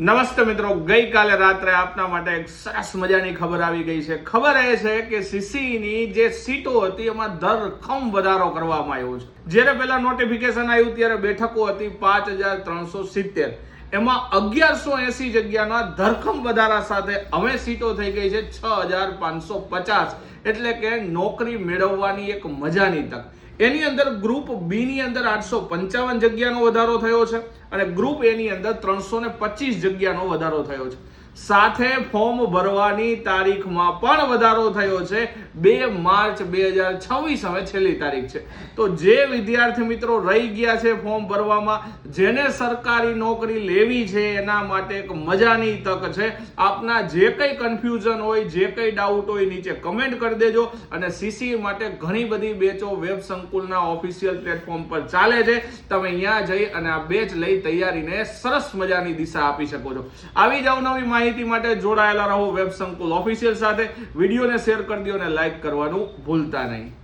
નમસ્તે મિત્રો, ગઈકાલે રાત્રે આપના માટે એક સરસ મજાની ખબર આવી ગઈ છે. ખબર એ છે કે સીસીની જે સીટો હતી એમાં ધરખમ વધારો કરવામાં આવ્યો છે. જ્યારે પહેલા નોટિફિકેશન આવ્યું ત્યારે બેઠકો હતી 5370, એમાં 1180 જગ્યાના ધરખમ વધારા સાથે હવે સીટો થઈ ગઈ છે 6550. એટલે કે નોકરી મેળવવાની એક મજાની તક. એની અંદર ગ્રુપ બી ની અંદર 855 જગ્યાનો વધારો થયો છે અને ગ્રુપ એ ની અંદર 325 જગ્યાનો વધારો થયો છે. સાથે ફોર્મ ભરવાની તારીખમાં પણ વધારો થયો છે. 2 માર્ચ 2026 હવે છેલ્લી તારીખ છે. તો જે વિદ્યાર્થી મિત્રો રહી ગયા છે ફોર્મ ભરવામાં, જેને સરકારી નોકરી લેવી છે, એના માટે એક મજાની તક છે. આપના જે કંઈ કન્ફ્યુઝન હોય, જે કંઈ ડાઉટ હોય, નીચે કમેન્ટ કરી દેજો. અને સીસી માટે ઘણી બધી બેચો વેબ સંકુલના ઓફિશિયલ પ્લેટફોર્મ પર ચાલે છે. તમે અહીંયા જઈ અને આ બેચ લઈ તૈયારીને સરસ મજાની દિશા આપી શકો છો. આવી જાવ નવી માહિતી માટે જોડાયેલા રહો વેબ સંકુલ ઓફિશિયલ સાથે. વિડીયોને શેર કરી દો અને લાઈક કરવાનું ભૂલતા નહીં.